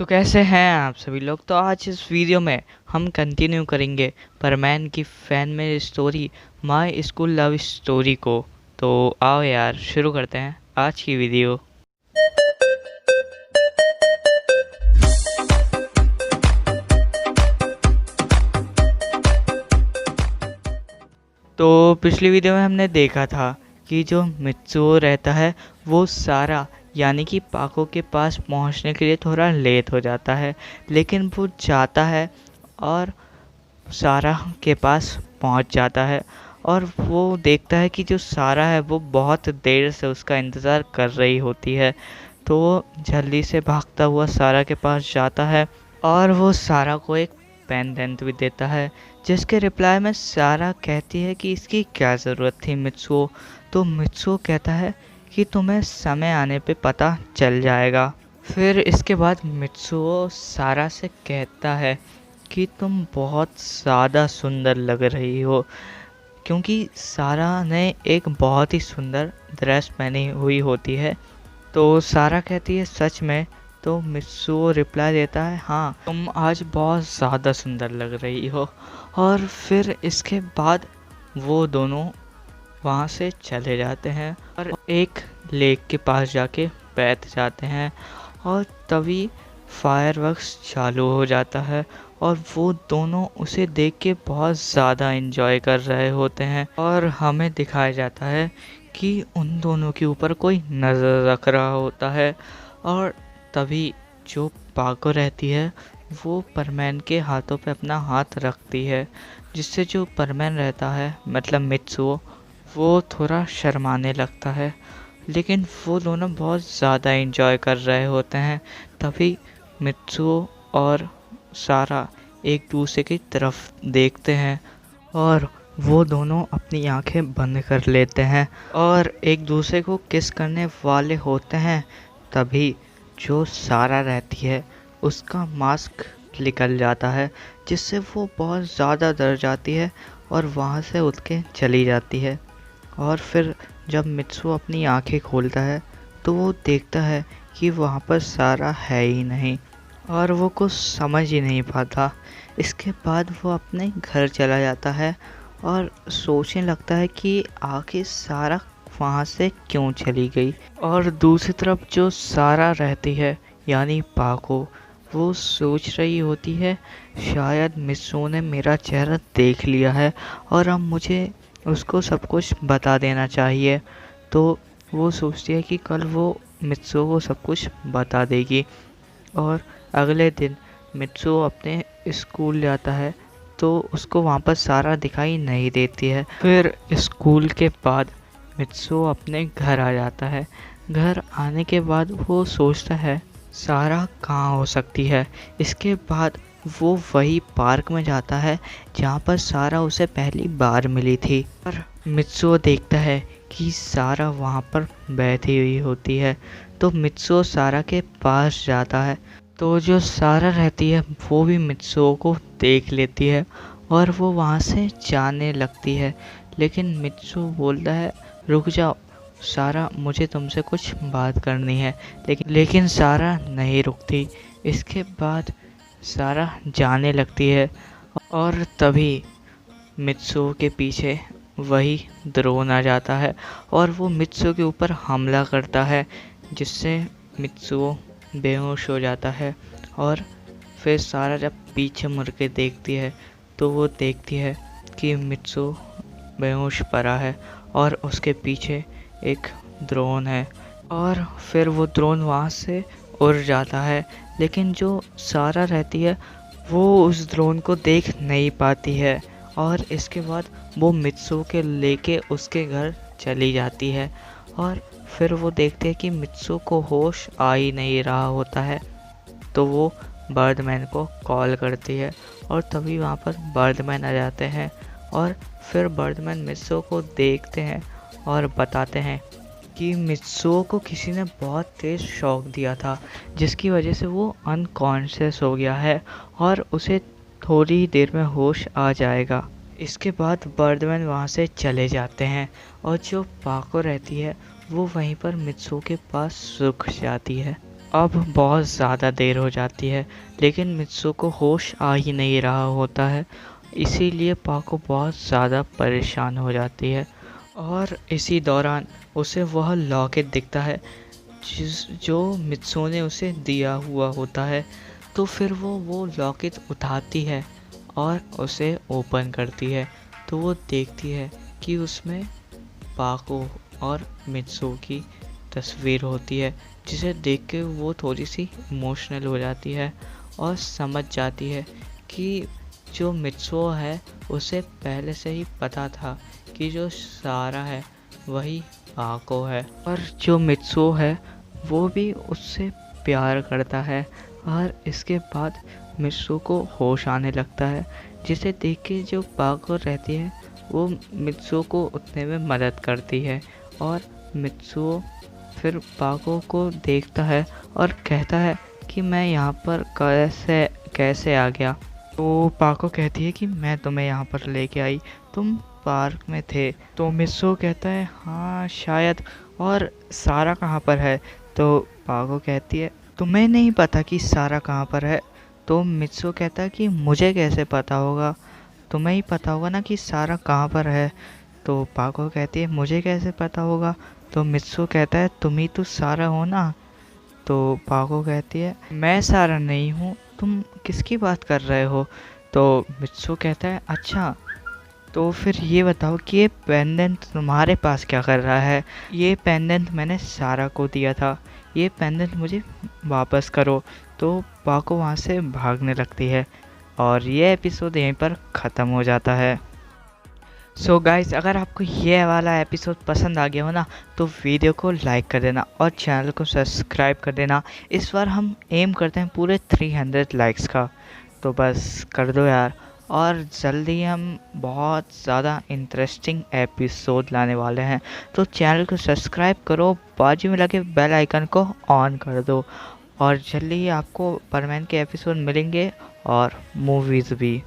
तो कैसे हैं आप सभी लोग। तो आज इस वीडियो में हम कंटिन्यू करेंगे परमैन की फैन में story my school love story को। तो आओ यार शुरू करते हैं आज की वीडियो। तो पिछली वीडियो में हमने देखा था कि जो मित्सुओ रहता है वो सारा यानी कि पाको के पास पहुंचने के लिए थोड़ा लेट हो जाता है, लेकिन वो जाता है और सारा के पास पहुंच जाता है। और वो देखता है कि जो सारा है वो बहुत देर से उसका इंतज़ार कर रही होती है। तो वो जल्दी से भागता हुआ सारा के पास जाता है और वो सारा को एक पेंडेंट भी देता है, जिसके रिप्लाई में सारा कहती है कि इसकी क्या ज़रूरत थी मित्सुओ। तो मित्सुओ कहता है कि तुम्हें समय आने पे पता चल जाएगा। फिर इसके बाद मित्सुओ सारा से कहता है कि तुम बहुत ज़्यादा सुंदर लग रही हो, क्योंकि सारा ने एक बहुत ही सुंदर ड्रेस पहनी हुई होती है। तो सारा कहती है सच में। तो मित्सुओ रिप्लाई देता है हाँ तुम आज बहुत ज़्यादा सुंदर लग रही हो। और फिर इसके बाद वो दोनों वहाँ से चले जाते हैं और एक लेक के पास जाके बैठ जाते हैं। और तभी फायरवर्क्स चालू हो जाता है और वो दोनों उसे देख के बहुत ज़्यादा एंजॉय कर रहे होते हैं। और हमें दिखाया जाता है कि उन दोनों के ऊपर कोई नज़र रख रहा होता है। और तभी जो पाको रहती है वो परमैन के हाथों पे अपना हाथ रखती है, जिससे जो परमैन रहता है मतलब मित्सुओ वो थोड़ा शर्माने लगता है। लेकिन वो दोनों बहुत ज़्यादा एंजॉय कर रहे होते हैं। तभी मित्सुओ और सारा एक दूसरे की तरफ देखते हैं और वो दोनों अपनी आंखें बंद कर लेते हैं और एक दूसरे को किस करने वाले होते हैं। तभी जो सारा रहती है उसका मास्क निकल जाता है, जिससे वो बहुत ज़्यादा डर जाती है और वहाँ से उठ के चली जाती है। और फिर जब मित्सुओ अपनी आंखें खोलता है तो वो देखता है कि वहाँ पर सारा है ही नहीं और वो कुछ समझ ही नहीं पाता। इसके बाद वो अपने घर चला जाता है और सोचने लगता है कि आखिर सारा वहाँ से क्यों चली गई। और दूसरी तरफ जो सारा रहती है यानी पाको, वो सोच रही होती है शायद मित्सुओ ने मेरा चेहरा देख लिया है और अब मुझे उसको सब कुछ बता देना चाहिए। तो वो सोचती है कि कल वो मित्सुओ को सब कुछ बता देगी। और अगले दिन मित्सुओ अपने स्कूल जाता है तो उसको वहाँ पर सारा दिखाई नहीं देती है। फिर स्कूल के बाद मित्सुओ अपने घर आ जाता है। घर आने के बाद वो सोचता है सारा कहाँ हो सकती है। इसके बाद वो वही पार्क में जाता है जहाँ पर सारा उसे पहली बार मिली थी। और मित्सुओ देखता है कि सारा वहाँ पर बैठी हुई होती है। तो मित्सुओ सारा के पास जाता है। तो जो सारा रहती है वो भी मित्सुओ को देख लेती है और वो वहाँ से जाने लगती है। लेकिन मित्सुओ बोलता है रुक जाओ सारा, मुझे तुमसे कुछ बात करनी है। लेकिन सारा नहीं रुकती। इसके बाद सारा जाने लगती है और तभी मित्सुओ के पीछे वही ड्रोन आ जाता है और वो मित्सुओ के ऊपर हमला करता है, जिससे मित्सुओ बेहोश हो जाता है। और फिर सारा जब पीछे मुड़ के देखती है तो वो देखती है कि मित्सुओ बेहोश पड़ा है और उसके पीछे एक ड्रोन है। और फिर वो ड्रोन वहाँ से उड़ जाता है, लेकिन जो सारा रहती है वो उस ड्रोन को देख नहीं पाती है। और इसके बाद वो मित्सुओ के लेके उसके घर चली जाती है। और फिर वो देखते हैं कि मित्सुओ को होश आ ही नहीं रहा होता है। तो वो बर्डमैन को कॉल करती है और तभी वहाँ पर बर्डमैन आ जाते हैं। और फिर बर्डमैन मित्सुओ को देखते हैं और बताते हैं कि मित्सुओ को किसी ने बहुत तेज़ शॉक दिया था, जिसकी वजह से वो अनकॉन्शियस हो गया है और उसे थोड़ी ही देर में होश आ जाएगा। इसके बाद बर्डमैन वहाँ से चले जाते हैं और जो पाको रहती है वो वहीं पर मित्सुओ के पास रुक जाती है। अब बहुत ज़्यादा देर हो जाती है, लेकिन मित्सु को होश आ ही नहीं रहा होता है। इसीलिए पाको बहुत ज़्यादा परेशान हो जाती है और इसी दौरान उसे वह लॉकेट दिखता है जो मित्सु ने उसे दिया हुआ होता है। तो फिर वो लॉकेट उठाती है और उसे ओपन करती है। तो वो देखती है कि उसमें पाको और मित्सु की तस्वीर होती है, जिसे देख के वो थोड़ी सी इमोशनल हो जाती है और समझ जाती है कि जो मित्सु है उसे पहले से ही पता था कि जो सारा है वही पाको है, और जो मित्सु है वो भी उससे प्यार करता है। और इसके बाद मित्सु को होश आने लगता है, जिसे देख के जो पाको रहती है वो मित्सु को उठने में मदद करती है। और मित्सु फिर पाको को देखता है और कहता है कि मैं यहाँ पर कैसे कैसे आ गया। तो पाको कहती है कि मैं तुम्हें यहाँ पर लेके आई, तुम पार्क में थे। तो मित्सु कहता है हाँ शायद, और सारा कहाँ पर है। तो पाको कहती है तुम्हें नहीं पता कि सारा कहाँ पर है। तो मित्सु कहता है कि मुझे कैसे पता होगा, तुम्हें ही पता होगा ना कि सारा कहाँ पर है। तो पाको कहती है मुझे कैसे पता होगा। तो मित्सु कहता है तुम ही तो सारा हो ना। तो पाको कहती है मैं सारा नहीं हूँ, तुम किसकी बात कर रहे हो। तो मित्सु कहता है अच्छा, तो फिर ये बताओ कि ये पेंडेंट तुम्हारे पास क्या कर रहा है। ये पेंडेंट मैंने सारा को दिया था, ये पेंडेंट मुझे वापस करो। तो पाको वहाँ से भागने लगती है और ये एपिसोड यहीं पर ख़त्म हो जाता है। सो गाइस, अगर आपको ये वाला एपिसोड पसंद आ गया हो ना, तो वीडियो को लाइक कर देना और चैनल को सब्सक्राइब कर देना। इस बार हम एम करते हैं पूरे 300 लाइक्स का, तो बस कर दो यार। और जल्दी हम बहुत ज़्यादा इंटरेस्टिंग एपिसोड लाने वाले हैं, तो चैनल को सब्सक्राइब करो, बाजू में लगे बेल आइकन को ऑन कर दो, और जल्दी ही आपको परमानेंट के एपिसोड मिलेंगे और मूवीज़ भी।